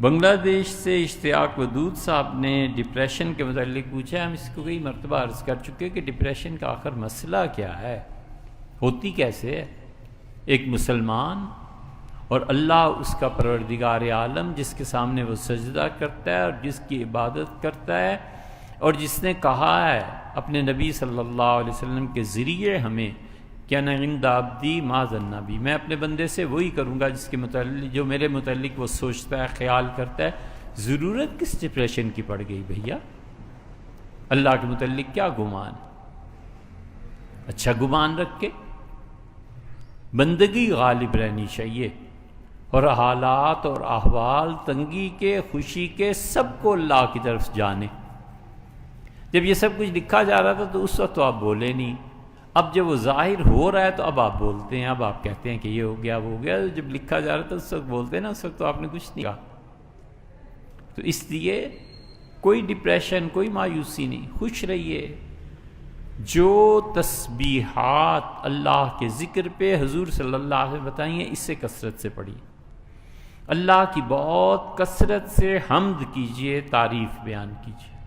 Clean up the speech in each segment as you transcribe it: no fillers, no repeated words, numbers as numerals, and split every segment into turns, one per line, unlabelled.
بنگلہ دیش سے اشتیاق ودود صاحب نے ڈپریشن کے متعلق پوچھا. ہم اس کو کئی مرتبہ عرض کر چکے کہ ڈپریشن کا آخر مسئلہ کیا ہے، ہوتی کیسے ہے. ایک مسلمان اور اللہ اس کا پروردگار عالم، جس کے سامنے وہ سجدہ کرتا ہے اور جس کی عبادت کرتا ہے، اور جس نے کہا ہے اپنے نبی صلی اللہ علیہ وسلم کے ذریعے ہمیں کہ انا عند عبدی ما ظن بی، میں اپنے بندے سے وہی کروں گا جس کے متعلق، جو میرے متعلق وہ سوچتا ہے، خیال کرتا ہے. ضرورت کس ڈپریشن کی پڑ گئی بھیا؟ اللہ کے متعلق کیا گمان؟ اچھا گمان رکھ کے بندگی غالب رہنی چاہیے، اور حالات اور احوال، تنگی کے، خوشی کے، سب کو اللہ کی طرف جانے. جب یہ سب کچھ لکھا جا رہا تھا تو اس وقت تو آپ بولے نہیں. اب جب وہ ظاہر ہو رہا ہے تو اب آپ بولتے ہیں، اب آپ کہتے ہیں کہ یہ ہو گیا وہ ہو گیا. جب لکھا جا رہا تھا اس وقت بولتے ہیں نا، اس وقت تو آپ نے کچھ نہیں کہا. تو اس لیے کوئی ڈپریشن، کوئی مایوسی نہیں، خوش رہیے. جو تسبیحات اللہ کے ذکر پہ حضور صلی اللہ علیہ وسلم بتائی ہیں، اس سے کثرت سے پڑھیے. اللہ کی بہت کثرت سے حمد کیجئے، تعریف بیان کیجئے.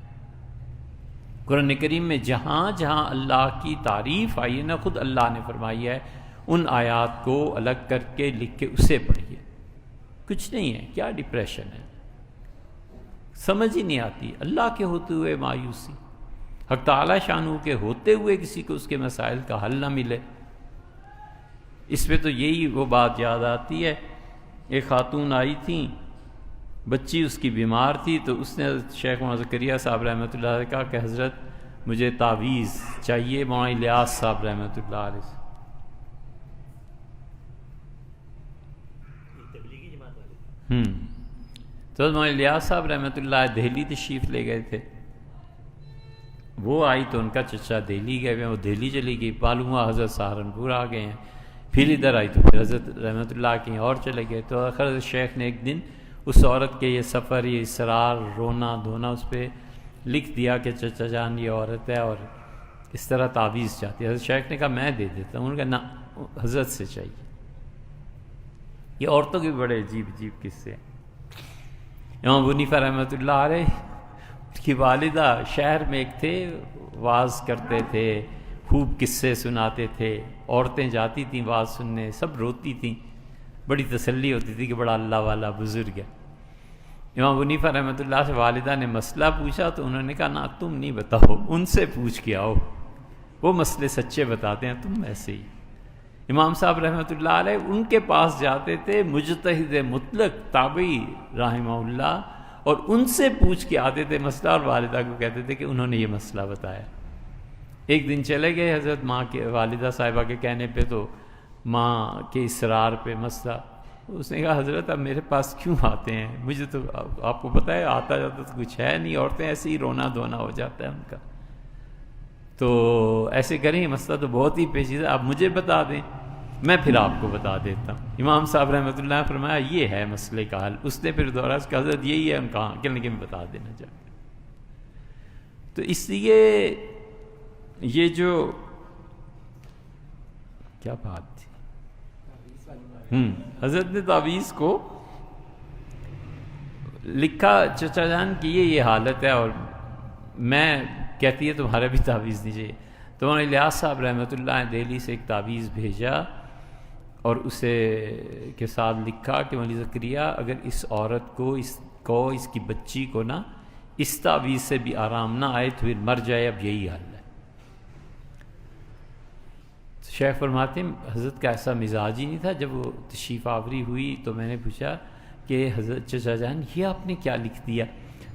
قرآن کریم میں جہاں جہاں اللہ کی تعریف آئی ہے نا، خود اللہ نے فرمائی ہے، ان آیات کو الگ کر کے لکھ کے اسے پڑھیے. کچھ نہیں ہے. کیا ڈپریشن ہے؟ سمجھ ہی نہیں آتی. اللہ کے ہوتے ہوئے مایوسی، حق تعالی شانہ کے ہوتے ہوئے کسی کو اس کے مسائل کا حل نہ ملے. اس پہ تو یہی وہ بات یاد آتی ہے. ایک خاتون آئی تھیں، بچی اس کی بیمار تھی، تو اس نے شیخ مولانا زکریا صاحب رحمۃ اللہ علیہ کہا کہ حضرت مجھے تعویذ چاہیے. مولانا الیاس صاحب رحمۃ اللہ علیہ تو مولانا الیاس صاحب رحمۃ اللہ دہلی تشریف لے گئے تھے. وہ آئی تو ان کا چچا دہلی گئے ہوئے، وہ دہلی چلی گئی. معلوم ہوا حضرت سہارنپور آ گئے ہیں. پھر ادھر آئی تو پھر حضرت رحمۃ اللہ کہیں اور چلے گئے. تو آخر شیخ نے ایک دن اس عورت کے یہ سفر، یہ اسرار، رونا دھونا اس پہ لکھ دیا کہ چچا جان یہ عورت ہے اور اس طرح تعویذ چاہتی ہے. حضرت شیخ نے کہا میں دے دیتا ہوں. انہوں نے کہا نہ، حضرت سے چاہیے. یہ عورتوں کے بڑے عجیب عجیب قصے ہیں. امام ابو حنیفہ رحمۃ اللہ علیہ کی والدہ شہر میں ایک تھے، واز کرتے تھے، خوب قصے سناتے تھے. عورتیں جاتی تھیں واز سننے، سب روتی تھیں. بڑی تسلی ہوتی تھی کہ بڑا اللہ والا بزرگ ہے. امام ابو حنیفہ رحمۃ اللہ سے والدہ نے مسئلہ پوچھا تو انہوں نے کہا نہ تم نہیں بتاؤ، ان سے پوچھ کے آؤ، وہ مسئلے سچے بتاتے ہیں، تم ایسے ہی. امام صاحب رحمۃ اللہ علیہ ان کے پاس جاتے تھے، مجتہد مطلق تابعی رحمہ اللہ، اور ان سے پوچھ کے آتے تھے مسئلہ، اور والدہ کو کہتے تھے کہ انہوں نے یہ مسئلہ بتایا. ایک دن چلے گئے حضرت ماں کے، والدہ صاحبہ کے کہنے پہ، تو ماں کے اصرار پہ مسئلہ. اس نے کہا حضرت اب میرے پاس کیوں آتے ہیں؟ مجھے تو آپ کو پتہ ہے آتا جاتا تو کچھ ہے نہیں. عورتیں ایسے ہی رونا دھونا ہو جاتا ہے ان کا. تو ایسے کریں، مسئلہ تو بہت ہی پیچیدہ، آپ مجھے بتا دیں، میں پھر آپ کو بتا دیتا ہوں. امام صاحب رحمۃ اللہ نے فرمایا یہ ہے مسئلے کا حل. اس نے پھر دوہرایا کہ حضرت یہی ہے. ہم کہاں کہ لیکن بتا دینا جا کے. تو اس لیے یہ جو کیا بات تھی، حضرت نے تعویذ کو لکھا، چچا جان کی یہ حالت ہے، اور میں کہتی ہے تمہارا بھی تعویذ نہیں چاہیے. تو مولانا الیاس صاحب رحمۃ اللہ نے دہلی سے ایک تعویذ بھیجا اور اسے کے ساتھ لکھا کہ مولانا زکریا اگر اس عورت کو، اس کی بچی کو نا اس تعویذ سے بھی آرام نہ آئے تو پھر مر جائے، اب یہی حل ہے. شیخ فرماتے ہیں حضرت کا ایسا مزاج ہی نہیں تھا. جب وہ تشریف آوری ہوئی تو میں نے پوچھا کہ حضرت چچا جان یہ آپ نے کیا لکھ دیا؟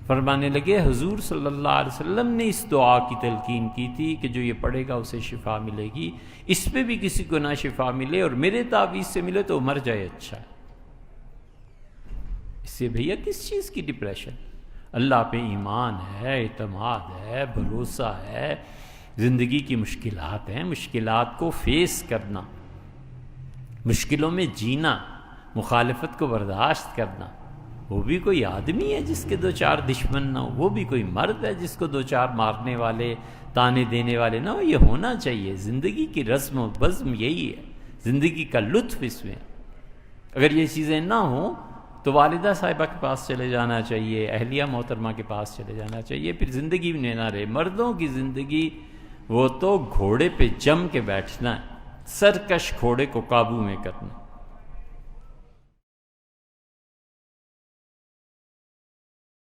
فرمانے لگے حضور صلی اللہ علیہ وسلم نے اس دعا کی تلقین کی تھی کہ جو یہ پڑھے گا اسے شفا ملے گی. اس پہ بھی کسی کو نہ شفا ملے اور میرے تعویذ سے ملے تو مر جائے اچھا. اس سے بھیا کس چیز کی ڈپریشن؟ اللہ پہ ایمان ہے، اعتماد ہے، بھروسہ ہے. زندگی کی مشکلات ہیں، مشکلات کو فیس کرنا، مشکلوں میں جینا، مخالفت کو برداشت کرنا. وہ بھی کوئی آدمی ہے جس کے دو چار دشمن نہ ہو، وہ بھی کوئی مرد ہے جس کو دو چار مارنے والے، تانے دینے والے نہ ہو. یہ ہونا چاہیے. زندگی کی رسم و بزم یہی ہے، زندگی کا لطف اس میں. اگر یہ چیزیں نہ ہوں تو والدہ صاحبہ کے پاس چلے جانا چاہیے، اہلیہ محترمہ کے پاس چلے جانا چاہیے، پھر زندگی بھی نہ رہے۔ مردوں کی زندگی وہ تو گھوڑے پہ جم کے بیٹھنا ہے، سرکش گھوڑے کو قابو میں کرنا۔